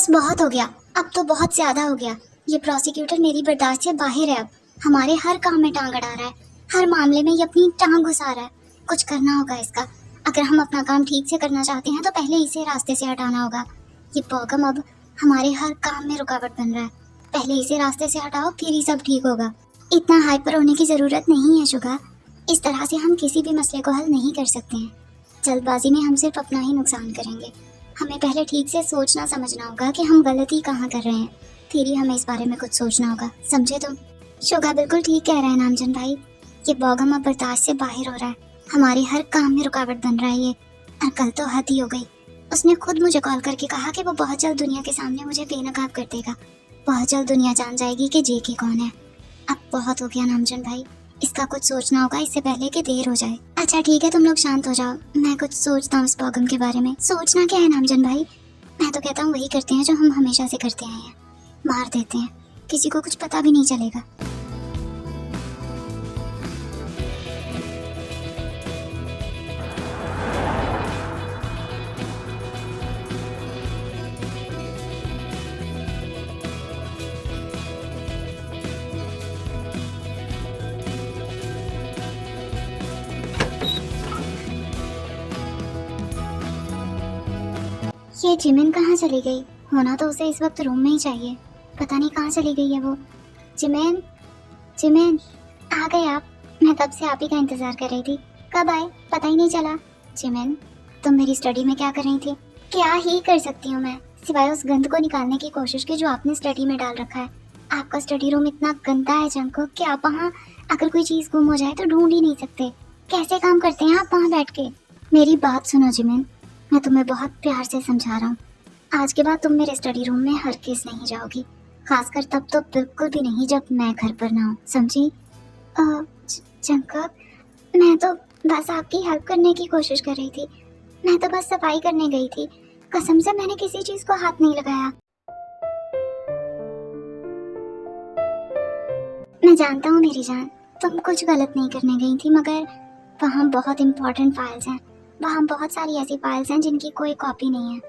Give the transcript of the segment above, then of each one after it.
बस बहुत हो गया, अब तो बहुत ज्यादा हो गया। ये प्रोसिक्यूटर मेरी बर्दाश्त से बाहर है। अब हमारे हर काम में टांग अड़ा रहा है, हर मामले में ये अपनी टांग घुसा रहा है। कुछ करना होगा इसका। अगर हम अपना काम ठीक से करना चाहते हैं तो पहले इसे रास्ते से हटाना होगा। ये बोगम अब हमारे हर काम में रुकावट बन रहा है। पहले इसे रास्ते से हटाओ, फिर ही सब ठीक होगा। इतना हाइपर होने की जरूरत नहीं है शुगा। इस तरह से हम किसी भी मसले को हल नहीं कर सकते हैं। जल्दबाजी में हम सिर्फ अपना ही नुकसान करेंगे। हमें पहले ठीक से सोचना समझना होगा कि हम गलती कहाँ कर रहे हैं, फिर ही हमें इस बारे में कुछ सोचना होगा, समझे तुम? शुगा बिल्कुल ठीक कह रहा है नामजन भाई। ये बोगम अब बर्दाश्त से बाहर हो रहा है। हमारे हर काम में रुकावट बन रहा है ये। और कल तो हद ही हो गई। उसने खुद मुझे कॉल करके कहा कि वो बहुत जल्द दुनिया के सामने मुझे बेनकाब कर देगा। बहुत जल्द दुनिया जान जाएगी कि जेके कौन है। अब बहुत हो गया नामजन भाई, इसका कुछ सोचना होगा इससे पहले कि देर हो जाए। अच्छा ठीक है, तुम लोग शांत हो जाओ, मैं कुछ सोचता हूँ इस बोगम के बारे में। सोचना क्या है नामजन भाई, मैं तो कहता हूँ वही करते हैं जो हम हमेशा से करते आए हैं, मार देते हैं। किसी को कुछ पता भी नहीं चलेगा। ये जिमिन कहाँ चली गई? होना तो उसे इस वक्त रूम में ही चाहिए। पता नहीं कहाँ चली गई है वो। जिमिन, जिमिन, आ गए आप? मैं कब से आप ही का इंतजार कर रही थी। कब आए पता ही नहीं चला। जिमिन, तुम मेरी स्टडी में क्या कर रही थी? क्या ही कर सकती हूँ मैं, सिवाय उस गंद को निकालने की कोशिश की जो आपने स्टडी में डाल रखा है। आपका स्टडी रूम इतना गंदा है जंको कि आप वहाँ अगर कोई चीज़ गुम हो जाए तो ढूंढ ही नहीं सकते। कैसे काम करते हैं आप वहाँ बैठ के? मेरी बात सुनो जिमिन, मैं तुम्हें बहुत प्यार से समझा रहा हूँ। आज के बाद तुम मेरे स्टडी रूम में हरगिज़ नहीं जाओगी, खासकर तब तो बिल्कुल भी नहीं जब मैं घर पर ना हूँ, समझी? जंकक, मैं तो बस आपकी हेल्प करने की कोशिश कर रही थी। मैं तो बस सफाई करने गई थी। कसम से मैंने किसी चीज को हाथ नहीं लगाया। मैं जानता हूँ मेरी जान, तुम कुछ गलत नहीं करने गई थी, मगर वहाँ बहुत इंपॉर्टेंट फाइल्स हैं। वहाँ बहुत सारी ऐसी फाइल्स हैं जिनकी कोई कॉपी नहीं है,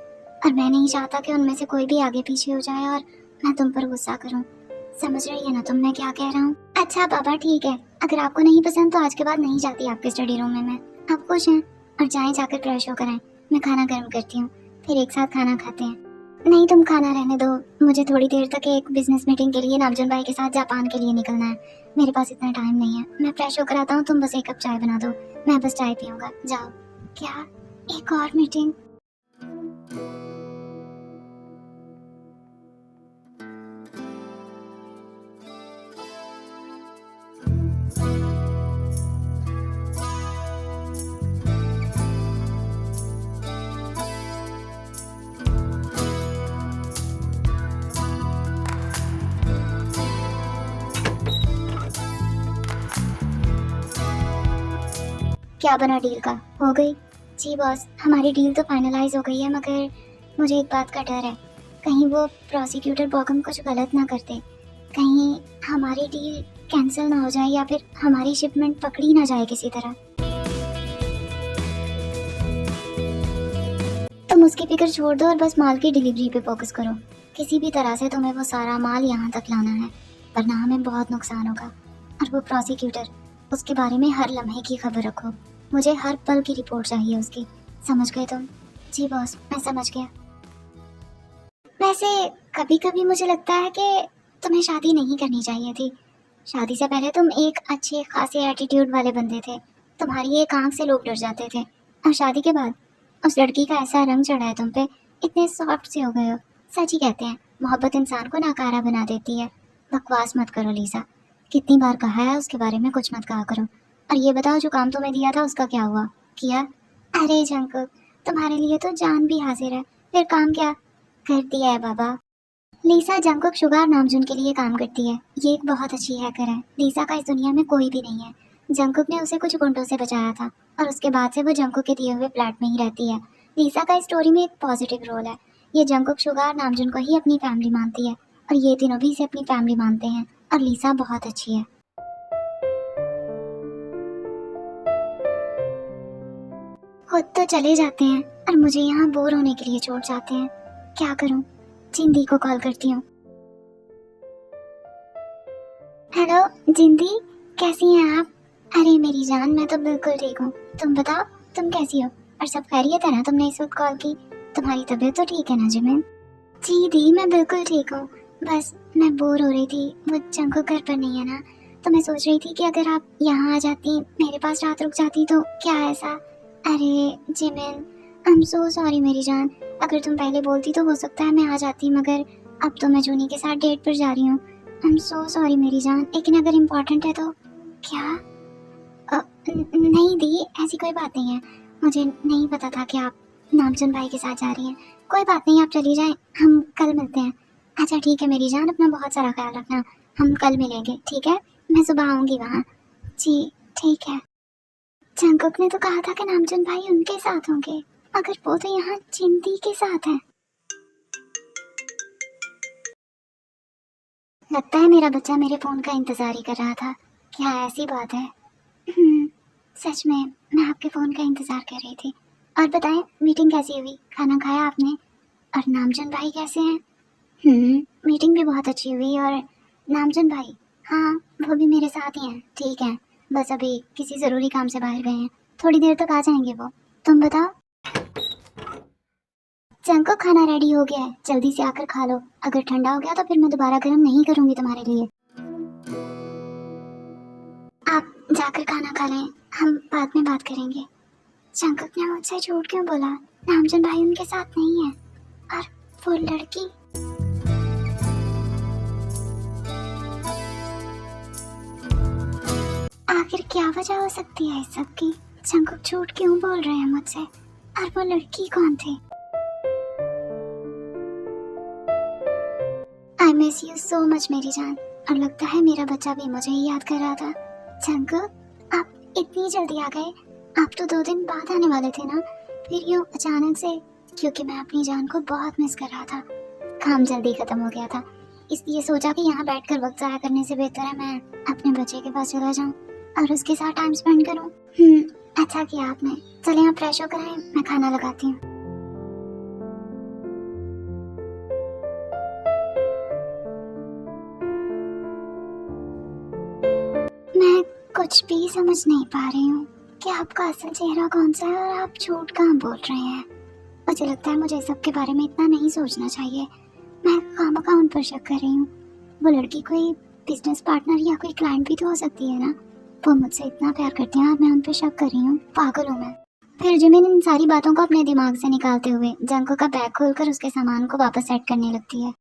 और मैं नहीं चाहता कि उनमें से कोई भी आगे पीछे हो जाए और मैं तुम पर गुस्सा करूँ। समझ रही है ना तुम मैं क्या कह रहा हूँ? अच्छा बाबा ठीक है, अगर आपको नहीं पसंद तो आज के बाद नहीं जाती आपके स्टडी रूम में मैं। आप खुश हैं? और जाएं जाकर फ्रेश होकर आएं। मैं खाना गर्म करती हूँ, फिर एक साथ खाना खाते हैं। नहीं तुम खाना रहने दो, मुझे थोड़ी देर तक एक बिजनेस मीटिंग के लिए नामजन भाई के साथ जापान के लिए निकलना है। मेरे पास इतना टाइम नहीं है। मैं फ्रेश होकर आता हूँ, तुम बस एक कप चाय बना दो, मैं बस चाय पीऊंगा। जाओ। क्या? एक और मीटिंग? क्या बना डील का? हो गई? जी बॉस, हमारी डील तो फाइनलाइज हो गई है, मगर मुझे एक बात का डर है, कहीं वो प्रोसिक्यूटर बोगम कुछ गलत ना करते। कहीं हमारी डील कैंसिल ना हो जाए या फिर हमारी शिपमेंट पकड़ी ना जाए किसी तरह। तुम उसकी फिक्र छोड़ दो और बस माल की डिलीवरी पे फोकस करो। किसी भी तरह से तुम्हें वो सारा माल यहाँ तक लाना है, वरना हमें बहुत नुकसान होगा। और वो प्रोसिक्यूटर, उसके बारे में हर लम्हे की खबर रखो। मुझे हर पल की रिपोर्ट चाहिए उसकी। समझ गए तुम? जी बॉस, मैं समझ गया। वैसे कभी कभी मुझे लगता है कि तुम्हें शादी नहीं करनी चाहिए थी। शादी से पहले तुम एक अच्छे खासे एटीट्यूड वाले बंदे थे। तुम्हारी एक आंख से लोग डर जाते थे, और शादी के बाद उस लड़की का ऐसा रंग चढ़ा है तुम पे, इतने सॉफ्ट से हो गए हो। सच ही कहते हैं, मोहब्बत इंसान को नाकारा बना देती है। बकवास मत करो लीसा, कितनी बार कहा है उसके बारे में कुछ मत कहा करो। और ये बताओ, जो काम तुम्हें दिया था उसका क्या हुआ? किया? अरे जंकुक, तुम्हारे लिए तो जान भी हाजिर है, फिर काम क्या कर दिया है बाबा। लीसा जंकुक शुगार नामजुन के लिए काम करती है। ये एक बहुत अच्छी हैकर है। लीसा का इस दुनिया में कोई भी नहीं है। जंकुक ने उसे कुछ गुंडों से बचाया था, और उसके बाद से वो जंकुक के दिए हुए फ्लैट में ही रहती है। लीसा का इस स्टोरी में एक पॉजिटिव रोल है। ये जंकुक शुगार नामजुन को ही अपनी फैमिली मानती है, और ये तीनों भी इसे अपनी फैमिली मानते हैं। और लीसा बहुत अच्छी है। खुद तो चले जाते हैं और मुझे यहाँ बोर होने के लिए छोड़ जाते हैं। क्या करूँ? जिंदी को कॉल करती हूँ। हेलो जिंदी, कैसी हैं आप? अरे मेरी जान, मैं तो बिल्कुल ठीक हूँ। तुम बताओ, तुम कैसी हो? और सब खैरियत है ना? तुमने इस वक्त कॉल की, तुम्हारी तबीयत तो ठीक है ना जिमिन? जी दी, मैं बिल्कुल ठीक हूँ। बस मैं बोर हो रही थी, वो जंको घर पर नहीं है ना, तो मैं सोच रही थी कि अगर आप यहाँ आ जाती, मेरे पास रात रुक जाती तो क्या ऐसा। अरे Jimin, I am so sorry मेरी जान। अगर तुम पहले बोलती तो हो सकता है मैं आ जाती, मगर अब तो मैं जूनी के साथ डेट पर जा रही हूँ। आई एम सो सॉरी मेरी जान, लेकिन अगर इम्पोर्टेंट है तो। क्या? नहीं दी, ऐसी कोई बात नहीं है। मुझे नहीं पता था कि आप नामचंद भाई के साथ जा रही हैं। कोई बात नहीं, आप चली जाएं, हम कल मिलते हैं। अच्छा ठीक है मेरी जान, अपना बहुत सारा ख्याल रखना। हम कल मिलेंगे, ठीक है? मैं सुबह आऊँगी वहाँ। जी ठीक है। जंकुक ने तो कहा था कि नामचंद भाई उनके साथ होंगे, मगर वो तो यहाँ जिंदी के साथ है। लगता है मेरा बच्चा मेरे फ़ोन का इंतज़ार ही कर रहा था। क्या ऐसी बात है? सच में मैं आपके फ़ोन का इंतज़ार कर रही थी। और बताएं, मीटिंग कैसी हुई? खाना खाया आपने? और नामचंद भाई कैसे हैं? मीटिंग भी बहुत अच्छी हुई। और नामचंद भाई? हाँ, वो भी मेरे साथ ही हैं, ठीक हैं। बस अभी किसी ज़रूरी काम से बाहर गए हैं, थोड़ी देर तक आ जाएंगे वो। तुम बताओ? चंको, खाना रेडी हो गया है, जल्दी से आकर खा लो। अगर ठंडा हो गया तो फिर मैं दोबारा गर्म नहीं करूँगी तुम्हारे लिए। आप जाकर खाना खा लें, हम बाद में बात करेंगे। जंकुक ने मुझसे झूठ क्यों बोला? नामचंद भाई उनके साथ नहीं है। और वो लड़की? आखिर क्या वजह हो सकती है इस सब की? जंकुक झूठ क्यों बोल रहे हैं मुझसे? और वो लड़की कौन थी? I miss you so much मेरी जान। और लगता है मेरा बच्चा भी मुझे ही याद कर रहा था। जंकुक, आप इतनी जल्दी आ गए? आप तो 2 दिन बाद आने वाले थे ना, फिर यूं अचानक से? क्योंकि मैं अपनी जान को बहुत मिस कर रहा था। काम जल्दी खत्म हो गया था, इसलिए सोचा कि यहाँ बैठकर वक्त ज़ाया करने से बेहतर है मैं अपने बच्चे के पास चला जाऊँ और उसके साथ टाइम स्पेंड करूँ। अच्छा किया आपने। चलें आप फ्रेश होकर आएं, मैं खाना लगाती हूँ। मैं कुछ भी समझ नहीं पा रही हूँ कि आपका असल चेहरा कौन सा है और आप झूठ कहाँ बोल रहे हैं। मुझे लगता है मुझे सबके बारे में इतना नहीं सोचना चाहिए। मैं खामखा उन पर शक कर रही हूँ। वो लड़की कोई बिजनेस पार्टनर या कोई क्लाइंट भी तो हो सकती है ना। वो मुझसे इतना प्यार करती हैं और मैं उन पर शक कर रही हूँ। पागल हूँ मैं। फिर जिमिन इन सारी बातों को अपने दिमाग से निकालते हुए जंको का बैग खोलकर उसके सामान को वापस सेट करने लगती है।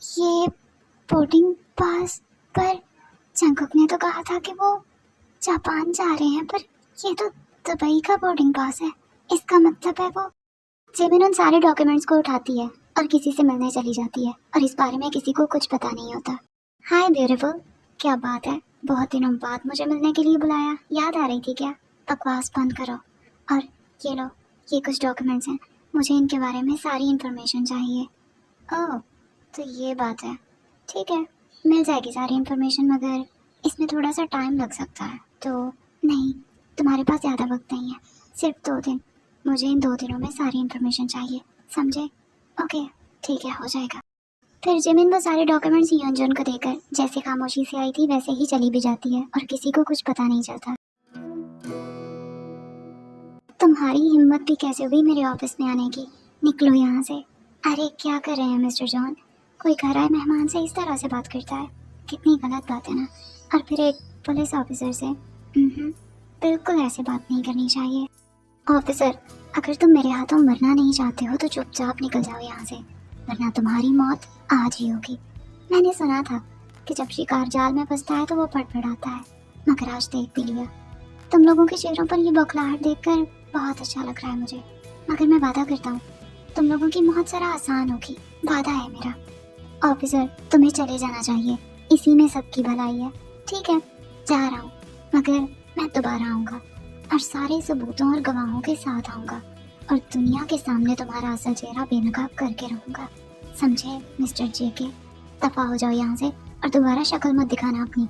ये बोर्डिंग पास पर जंकुक ने तो कहा था कि वो जापान जा रहे हैं, पर ये तो दुबई का बोर्डिंग पास है। इसका मतलब है वो। जिमिन उन सारे डॉक्यूमेंट्स को उठाती है और किसी से मिलने चली जाती है और इस बारे में किसी को कुछ पता नहीं होता। हाय ब्यूटीफुल, क्या बात है, बहुत दिनों बाद मुझे मिलने के लिए बुलाया। याद आ रही थी क्या? बकवास बंद करो। और ये लो, ये कुछ डॉक्यूमेंट्स हैं, मुझे इनके बारे में सारी इन्फॉर्मेशन चाहिए। ओह, तो ये बात है। ठीक है, मिल जाएगी सारी इन्फॉर्मेशन, मगर इसमें थोड़ा सा टाइम लग सकता है। तो नहीं, तुम्हारे पास ज़्यादा वक्त नहीं है, सिर्फ 2 दिन। मुझे इन 2 दिनों में सारी इन्फॉर्मेशन चाहिए, समझे? ओके ठीक है, हो जाएगा। फिर जिमिन वो सारे डॉक्यूमेंट्स यूनजुन को देकर जैसे खामोशी से आई थी वैसे ही चली भी जाती है और किसी को कुछ पता नहीं चलता। तुम्हारी हिम्मत भी कैसे हुई मेरे ऑफिस में आने की? निकलो यहाँ से। अरे क्या कर रहे हैं मिस्टर जॉन? कोई घर आए मेहमान से इस तरह से बात करता है? कितनी गलत बात है ना। और फिर एक पुलिस ऑफिसर से। बिल्कुल ऐसे बात नहीं करनी चाहिए। ऑफिसर, अगर तुम मेरे हाथों मरना नहीं चाहते हो तो चुपचाप निकल जाओ यहाँ से, वरना तुम्हारी मौत आज ही होगी। मैंने सुना था कि जब शिकार जाल में फंसता है तो वो फड़फड़ाता है, मगर आज देख भी लिया। तुम लोगों के चेहरों पर ये बौखलाहट देखकर बहुत अच्छा लग रहा है मुझे, मगर मैं वादा करता हूँ तुम लोगों की मौत जरा आसान होगी, वादा है मेरा। ऑफिसर, तुम्हें चले जाना चाहिए, इसी में सबकी भलाई है। ठीक है, जा रहा हूँ, मगर मैं दोबारा आऊँगा और सारे सबूतों और गवाहों के साथ आऊँगा और दुनिया के सामने तुम्हारा असल चेहरा बेनकाब करके रहूँगा, समझे मिस्टर जेके? दफा हो जाओ यहाँ से और दोबारा शक्ल मत दिखाना अपनी।